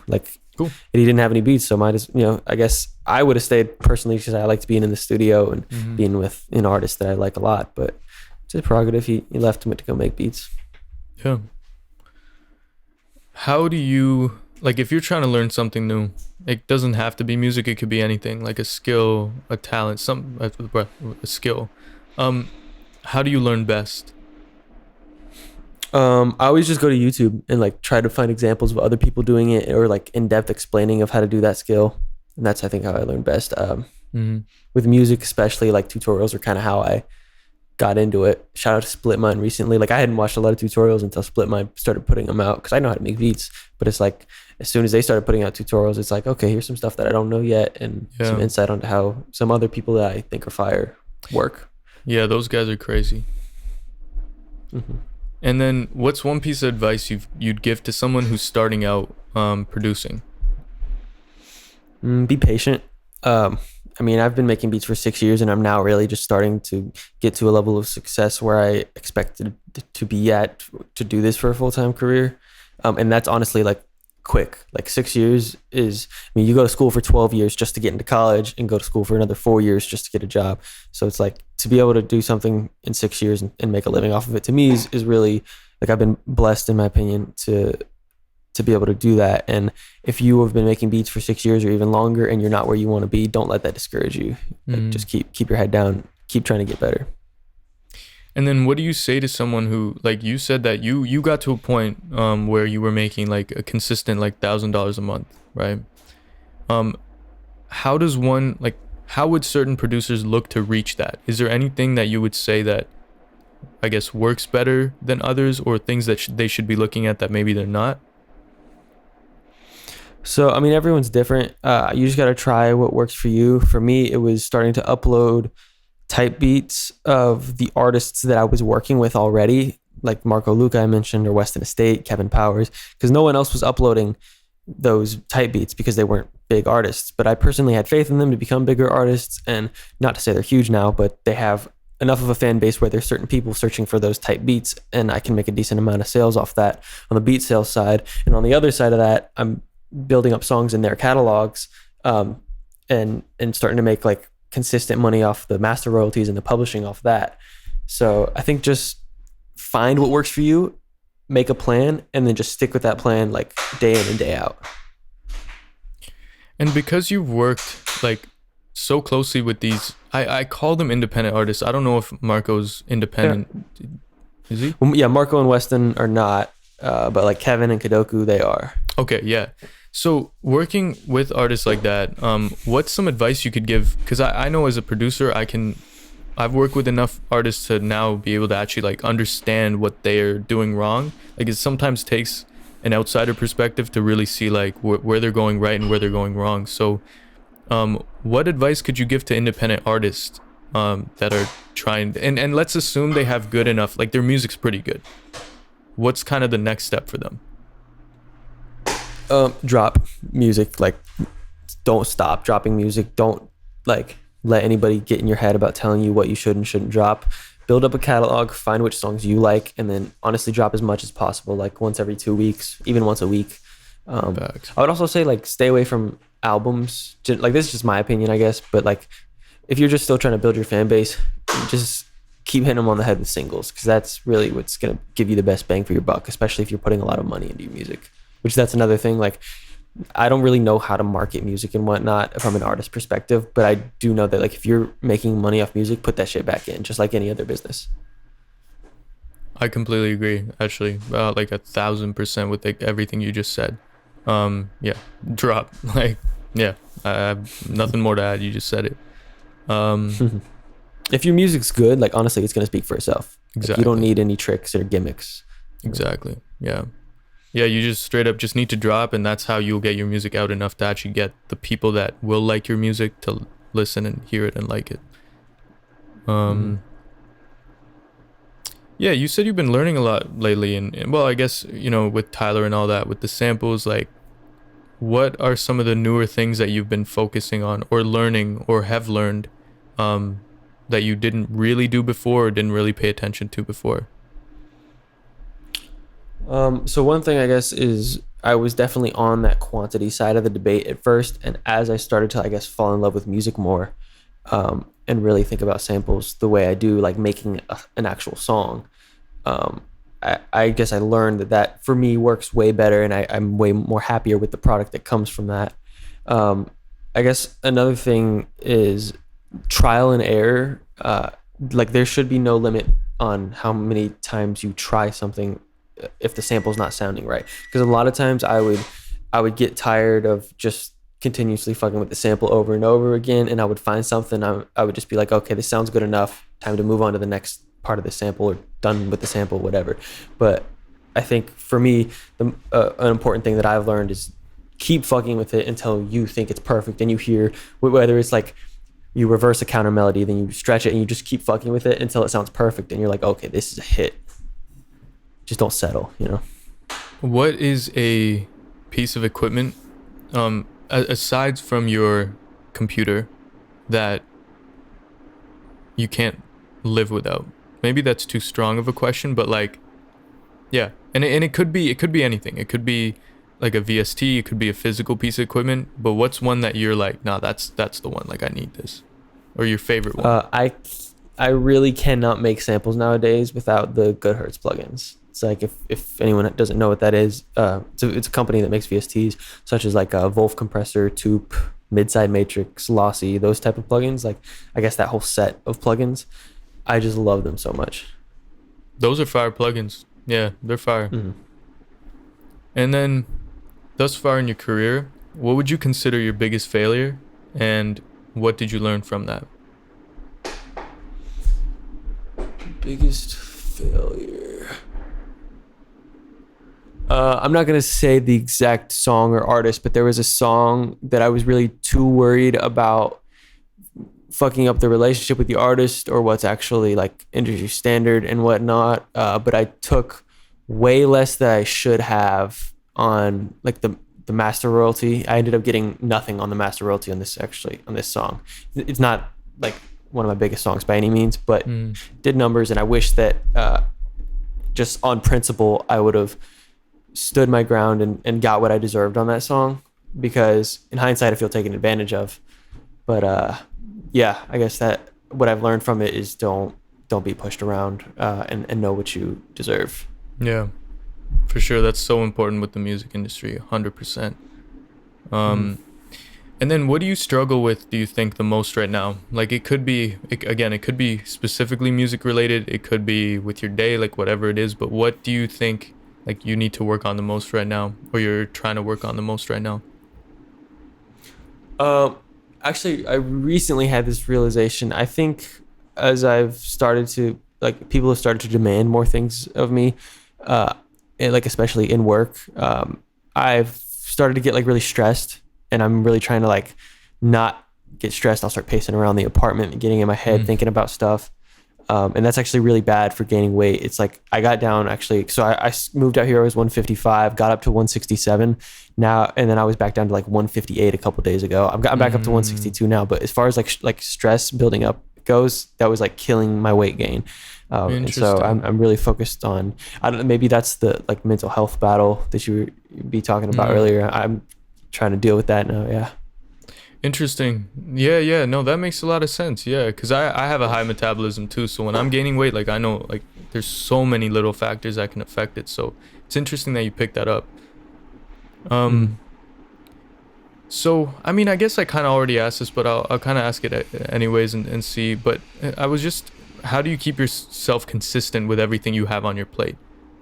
Cool. And he didn't have any beats, so I guess I would have stayed personally because I liked being in the studio and being with an artist that I like a lot. But it's his prerogative. He left and went to go make beats. Yeah. How do you, if you're trying to learn something new, it doesn't have to be music, it could be anything, like a skill, a talent, a skill. How do you learn best? I always just go to YouTube and try to find examples of other people doing it, or in-depth explaining of how to do that skill. And that's, I think, how I learn best. With music especially, tutorials are kind of how I got into it. Shout out to Split Mind recently. I hadn't watched a lot of tutorials until Split Mind started putting them out, because I know how to make beats, but it's as soon as they started putting out tutorials, it's okay, here's some stuff that I don't know yet, and some insight onto how some other people that I think are fire work. Yeah, those guys are crazy. And then what's one piece of advice you'd give to someone who's starting out producing? Be patient. I've been making beats for 6 years, and I'm now really just starting to get to a level of success where I expected to be at to do this for a full-time career. And that's honestly quick. 6 years is, you go to school for 12 years just to get into college, and go to school for another 4 years just to get a job. So it's to be able to do something in 6 years and make a living off of it, to me is really, I've been blessed, in my opinion, to be able to do that. And if you have been making beats for 6 years or even longer and you're not where you want to be, don't let that discourage you. Just keep your head down, keep trying to get better. And then what do you say to someone who, you said that you got to a point where you were making a consistent $1,000 a month, right? How does one, how would certain producers look to reach that? Is there anything that you would say that, I guess, works better than others, or things that they should be looking at that maybe they're not? So, everyone's different. You just got to try what works for you. For me, it was starting to upload type beats of the artists that I was working with already, like Marco Luka I mentioned, or Weston Estate, Kevin Powers, because no one else was uploading those type beats because they weren't big artists. But I personally had faith in them to become bigger artists, and not to say they're huge now, but they have enough of a fan base where there's certain people searching for those type beats, and I can make a decent amount of sales off that on the beat sales side. And on the other side of that, I'm building up songs in their catalogs, and starting to make consistent money off the master royalties and the publishing off that. So I think just find what works for you make a plan and then just stick with that plan like day in and day out. And because you've worked like so closely with these, I call them independent artists. I don't know if Marco's independent. Yeah. Is he? Well, yeah, Marco and Weston are not, but like Kevin and Kadoku, they are. Okay, yeah. So working with artists like that, what's some advice you could give? Because I know as a producer, I've worked with enough artists to now be able to actually like understand what they're doing wrong. Like it sometimes takes an outsider perspective to really see like where they're going right and where they're going wrong. So what advice could you give to independent artists that are trying, and let's assume they have good enough, like their music's pretty good. What's kind of the next step for them? Drop music. Like, don't stop dropping music. Don't like let anybody get in your head about telling you what you should and shouldn't drop. Build up a catalog, find which songs you like, and then honestly drop as much as possible, like once every 2 weeks, even once a week. I would also say like stay away from albums. Like, this is just my opinion, I guess, but like if you're just still trying to build your fan base, just keep hitting them on the head with singles, because that's really what's going to give you the best bang for your buck, especially if you're putting a lot of money into your music, which that's another thing. Like, I don't really know how to market music and whatnot from an artist perspective, but I do know that like if you're making money off music, put that shit back in, just like any other business. I completely agree, actually, like 1,000% with like everything you just said. Yeah, drop. Like, yeah, I have nothing more to add. You just said it. If your music's good, like honestly, it's gonna speak for itself. Exactly. Like, you don't need any tricks or gimmicks. Exactly. Yeah. Yeah, you just straight up just need to drop, and that's how you'll get your music out enough to actually get the people that will like your music to listen and hear it and like it. Yeah, you said you've been learning a lot lately, and well, I guess, you know, with Tyler and all that, with the samples, like, what are some of the newer things that you've been focusing on or learning or have learned that you didn't really do before or didn't really pay attention to before? So one thing I guess is I was definitely on that quantity side of the debate at first, and as I started to, I guess, fall in love with music more, and really think about samples the way I do, like making an actual song, I guess I learned that for me works way better, and I'm way more happier with the product that comes from that. I guess another thing is trial and error. Like, there should be no limit on how many times you try something if the sample's not sounding right, because a lot of times I would get tired of just continuously fucking with the sample over and over again, and I would find something, I would just be like, okay, this sounds good enough, time to move on to the next part of the sample, or done with the sample, whatever. But I think for me, an important thing that I've learned is keep fucking with it until you think it's perfect, and you hear, whether it's like you reverse a counter melody, then you stretch it, and you just keep fucking with it until it sounds perfect, and you're like, okay, this is a hit. Just don't settle, you know? What is a piece of equipment, aside from your computer, that you can't live without? Maybe that's too strong of a question, but like, yeah. And it could be anything. It could be like a VST, it could be a physical piece of equipment, but what's one that you're like, nah, that's the one, like I need this? Or your favorite one? I really cannot make samples nowadays without the Good Hertz plugins. It's like, if anyone doesn't know what that is, it's a company that makes VSTs, such as like a Wolf compressor, Toop, Midside Matrix, Lossy, those type of plugins. Like, I guess that whole set of plugins, I just love them so much. Those are fire plugins. Yeah, they're fire. Mm-hmm. And then, thus far in your career, what would you consider your biggest failure, and what did you learn from that? Biggest failure. I'm not going to say the exact song or artist, but there was a song that I was really too worried about fucking up the relationship with the artist or what's actually like industry standard and whatnot. But I took way less than I should have on like the master royalty. I ended up getting nothing on the master royalty on this song. It's not like one of my biggest songs by any means, but did numbers. And I wish that just on principle, I would have stood my ground and got what I deserved on that song, because in hindsight I feel taken advantage of. But yeah, I guess that what I've learned from it is don't be pushed around, and know what you deserve. Yeah. For sure, that's so important with the music industry, 100%. Um, and then what do you struggle with, do you think, the most right now? Like it could be, again, it could be specifically music related. It could be with your day, like whatever it is. But what do you think like you need to work on the most right now, or you're trying to work on the most right now? Um, Actually, I recently had this realization. I think as I've started to like, people have started to demand more things of me, and like especially in work. I've started to get like really stressed, and I'm really trying to like not get stressed. I'll start pacing around the apartment, getting in my head, thinking about stuff. And that's actually really bad for gaining weight. It's like I got down actually. So I moved out here. I was 155, got up to 167 now, and then I was back down to like 158 a couple days ago. I've gotten back up to 162 now. But as far as like stress building up goes, that was like killing my weight gain. And so I'm really focused on, I don't know, maybe that's the like mental health battle that you be talking about earlier. I'm trying to deal with that now. Yeah. Interesting. Yeah. No, that makes a lot of sense. Yeah, because I have a high metabolism too. So when I'm gaining weight, like I know like there's so many little factors that can affect it. So it's interesting that you picked that up. So I mean, I guess I kind of already asked this, but I'll kind of ask it anyways and see. But I was just, how do you keep yourself consistent with everything you have on your plate?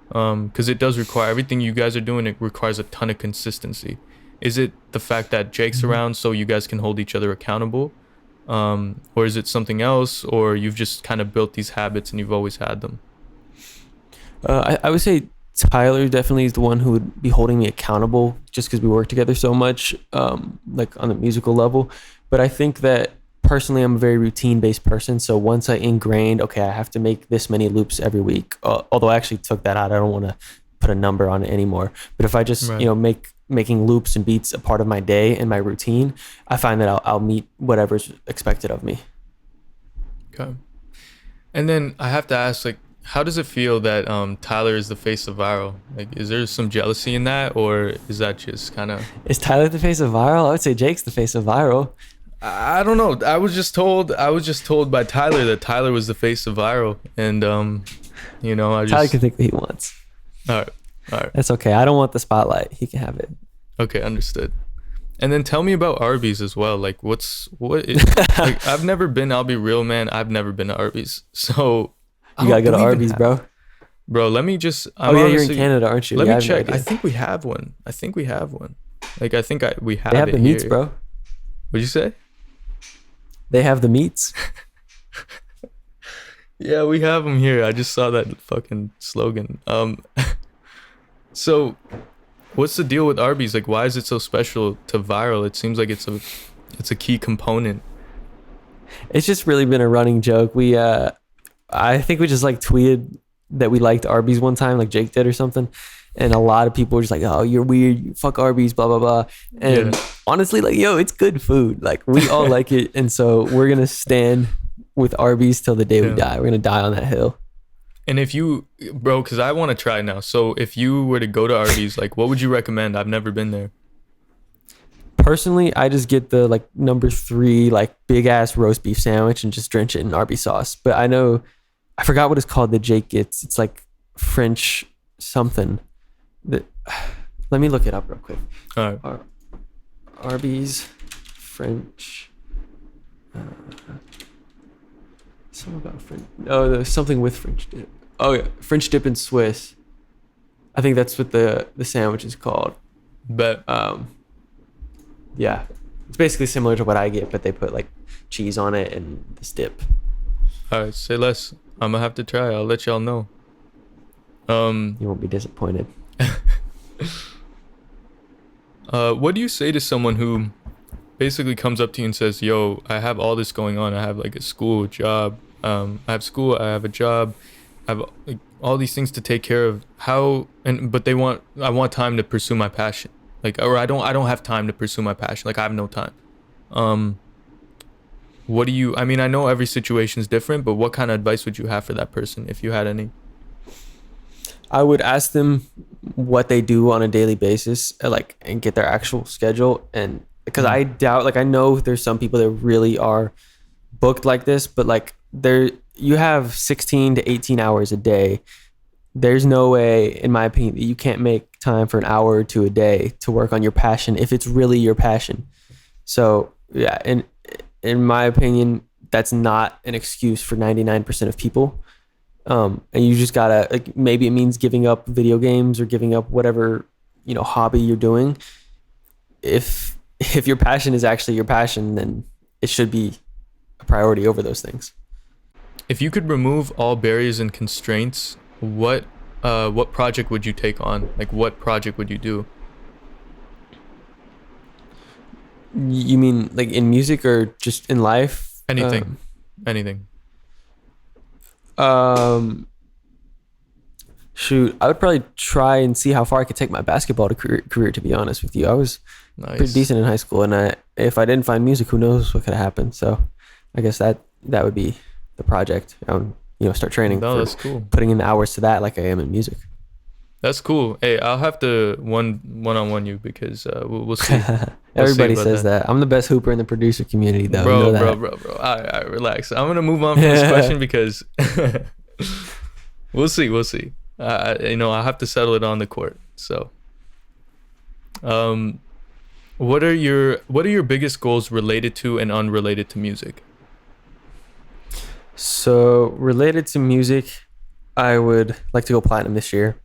Because it does require, everything you guys are doing, it requires a ton of consistency. Is it the fact that Jake's around so you guys can hold each other accountable? Or is it something else, or you've just kind of built these habits and you've always had them? I would say Tyler definitely is the one who would be holding me accountable, just because we work together so much, like on the musical level. But I think that personally, I'm a very routine-based person. So once I ingrained, okay, I have to make this many loops every week. Although I actually took that out. I don't want to put a number on it anymore. But if I just, making loops and beats a part of my day and my routine, I find that I'll meet whatever's expected of me. Okay. And then I have to ask, like, how does it feel that Tyler is the face of Viral? Like, is there some jealousy in that, or is that just kind of... Is Tyler the face of Viral? I would say Jake's the face of Viral. I don't know. I was just told by Tyler that Tyler was the face of Viral, and Tyler can think what he wants. All right. That's okay. I don't want the spotlight. He can have it. Okay, understood. And then tell me about Arby's as well. Like, like, I've never been, I'll be real, man. I've never been to Arby's. So you gotta go to Arby's, bro. Bro, let me just... you're in Canada, aren't you? Let me check. No, I think we have one. Like, we have it. They have the meats, here. Bro. What'd you say? They have the meats. Yeah, we have them here. I just saw that fucking slogan. So what's the deal with Arby's? Like, why is it so special to Viral? It seems like it's a key component. It's just really been a running joke. I think we just like tweeted that we liked Arby's one time, like Jake did or something. And a lot of people were just like, oh, you're weird. You fuck Arby's, blah, blah, blah. And honestly, like, yo, it's good food. Like, we all like it. And so we're going to stand with Arby's till the day we die. We're going to die on that hill. And if you, bro, because I want to try now. So if you were to go to Arby's, like, what would you recommend? I've never been there. Personally, I just get the like number 3, like big ass roast beef sandwich and just drench it in Arby's sauce. But I forgot what it's called that Jake gets. It's like French something. Let me look it up real quick. All right. Arby's French. Something about French. Oh, there's something with French dip. Oh yeah, French dip and Swiss. I think that's what the sandwich is called. But yeah, it's basically similar to what I get, but they put like cheese on it and this dip. All right, say less. I'm gonna have to try. I'll let y'all know. You won't be disappointed. What do you say to someone who basically comes up to you and says, yo, I have all this going on. I have like a school, job. I have school, I have a job. I have like all these things to take care of. But I want time to pursue my passion. Like, or I don't have time to pursue my passion. Like, I have no time. I mean, I know every situation is different, but what kind of advice would you have for that person if you had any? I would ask them what they do on a daily basis, and get their actual schedule. And because I doubt, like, I know there's some people that really are booked like this, but like you have 16 to 18 hours a day there's no way, in my opinion, that you can't make time for an hour or two a day to work on your passion if it's really your passion. So yeah, in my opinion, that's not an excuse for 99% of people. And you just gotta, like, maybe it means giving up video games or giving up whatever, hobby you're doing. If your passion is actually your passion, then it should be a priority over those things. If you could remove all barriers and constraints, what project would you take on? Like, what project would you do? You mean like in music or just in life? Anything. Anything. Shoot, I would probably try and see how far I could take my basketball career, to be honest with you. I was pretty decent in high school, and if I didn't find music, who knows what could have happened. So I guess that would be the project. Start training. No, that's cool. Putting in the hours to that like I am in music. That's cool. Hey, I'll have to one-on-one you because we'll see. Everybody says that. I'm the best hooper in the producer community, though. Bro. All right, relax. I'm gonna move on from this question because we'll see. I have to settle it on the court. So, what are your biggest goals related to and unrelated to music? So related to music, I would like to go platinum this year,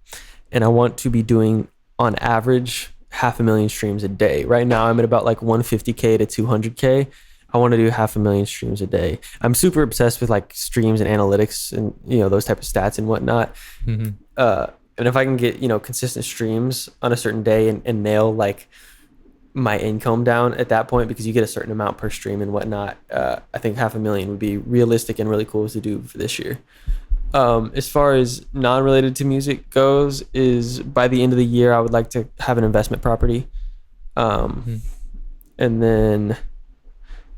and I want to be doing on average 500,000 streams a day. Right now I'm at about like 150K to 200K. I want to do 500,000 streams a day. I'm super obsessed with like streams and analytics and those type of stats and whatnot. Mm-hmm. And if I can get consistent streams on a certain day and nail like my income down at that point, because you get a certain amount per stream and whatnot, I think 500,000 would be realistic and really cool to do for this year. As far as non-related to music goes, is by the end of the year I would like to have an investment property, and then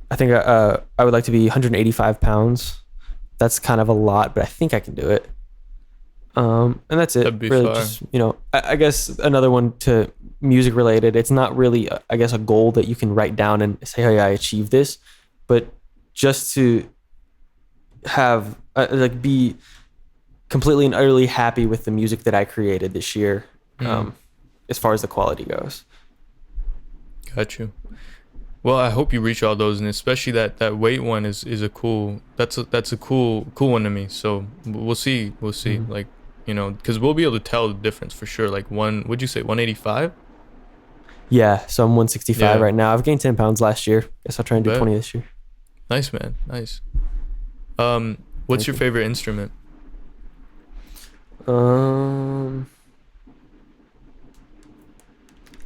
I think I would like to be 185 pounds. That's kind of a lot, but I think I can do it. And that's it. That'd be really fine. Just, I guess another one to music related. It's not really, I guess, a goal that you can write down and say, "Hey, I achieved this," but just to have be completely and utterly happy with the music that I created this year, as far as the quality goes. Got you. Well, I hope you reach all those, and especially that weight one is a cool. That's a cool one to me. So we'll see. Mm-hmm. Like, because we'll be able to tell the difference for sure. Like would you say 185? Yeah, so I'm 165 right now. I've gained 10 pounds last year. Guess I'll try and do 20 this year. Nice, man. Nice. What's your favorite instrument? I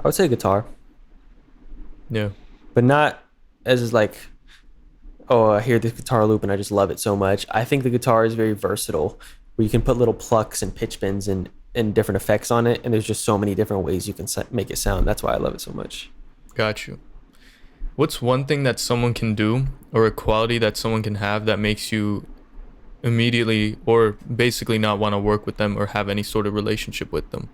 would say guitar. Yeah. But not as like, oh, I hear this guitar loop and I just love it so much. I think the guitar is very versatile, where you can put little plucks and pitch bends and different effects on it, and there's just so many different ways you can make it sound. That's why I love it so much. Got you. What's one thing that someone can do, or a quality that someone can have, that makes you immediately or basically not want to work with them or have any sort of relationship with them?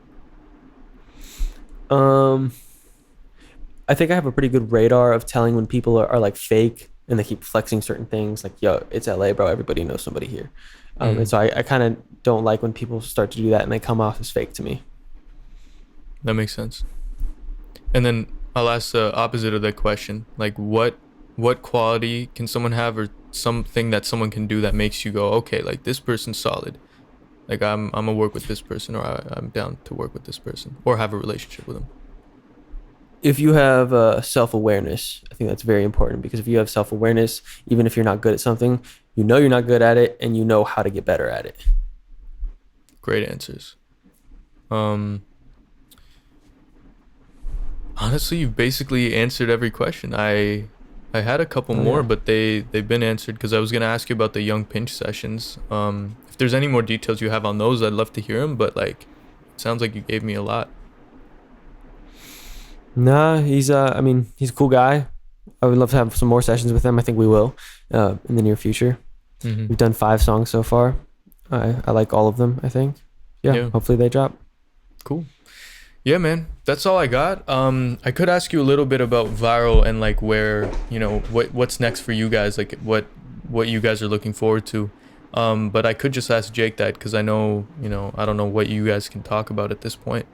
I think I have a pretty good radar of telling when people are like fake and they keep flexing certain things, like, yo, it's LA, bro, everybody knows somebody here. And so I kind of don't like when people start to do that and they come off as fake to me. That makes sense. And then I'll ask the opposite of that question. Like, what quality can someone have, or something that someone can do that makes you go, okay, like, this person's solid. Like, I'm gonna work with this person, or I'm down to work with this person, or have a relationship with them. If you have self-awareness, I think that's very important, because if you have self-awareness, even if you're not good at something, you're not good at it, and you know how to get better at it. Great answers. Honestly, you've basically answered every question. I had a couple more, but they've been answered, because I was gonna ask you about the Young Pinch sessions. If there's any more details you have on those, I'd love to hear them. But like, it sounds like you gave me a lot. Nah, he's a cool guy. I would love to have some more sessions with him. I think we will in the near future. Mm-hmm. We've done 5 songs so far. I like all of them, I think. Yeah, hopefully they drop. Cool. Yeah, man, that's all I got. I could ask you a little bit about Viral and like where, what's next for you guys, like what you guys are looking forward to. But I could just ask Jake that because I know, I don't know what you guys can talk about at this point.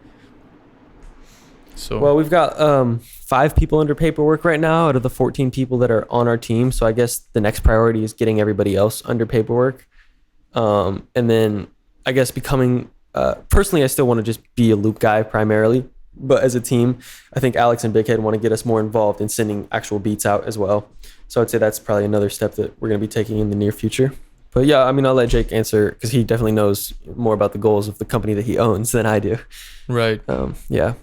So Well, we've got 5 people under paperwork right now out of the 14 people that are on our team. So I guess the next priority is getting everybody else under paperwork. And then I guess becoming, personally, I still want to just be a loop guy primarily. But as a team, I think Alex and Big Head want to get us more involved in sending actual beats out as well. So I'd say that's probably another step that we're going to be taking in the near future. But yeah, I mean, I'll let Jake answer because he definitely knows more about the goals of the company that he owns than I do. Right. Yeah.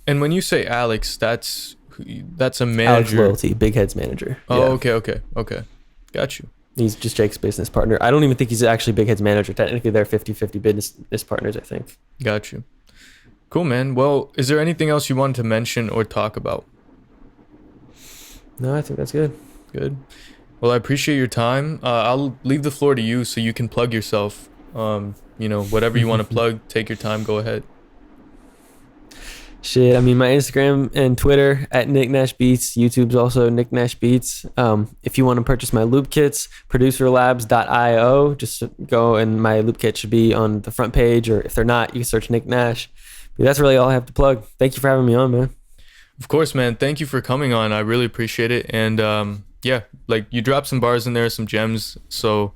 And when you say Alex, that's a manager. Alex Loyalty, Big Head's manager. Oh, Yeah. okay. Got you. He's just Jake's business partner. I don't even think he's actually Big Head's manager. Technically, they're 50-50 business partners, I think. Got you. Cool, man. Well, is there anything else you wanted to mention or talk about? No, I think that's good. Good. Well, I appreciate your time. I'll leave the floor to you so you can plug yourself. Whatever you want to plug, take your time. Go ahead. Shit, I mean, my Instagram and Twitter at Nick Nash Beats. YouTube's also Nick Nash Beats. If you want to purchase my loop kits, producerlabs.io. Just go and my loop kit should be on the front page, or if they're not, you can search Nick Nash. But that's really all I have to plug. Thank you for having me on, man. Of course, man. Thank you for coming on. I really appreciate it. And yeah, like you dropped some bars in there, some gems. So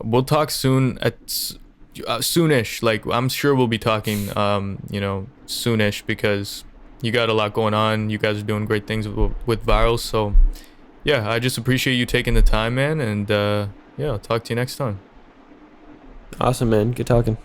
we'll talk soon soonish. Like I'm sure we'll be talking, soonish because you got a lot going on. You guys are doing great things with Viral. So yeah, I just appreciate you taking the time, man. And yeah, I'll talk to you next time. Awesome, man. Good talking.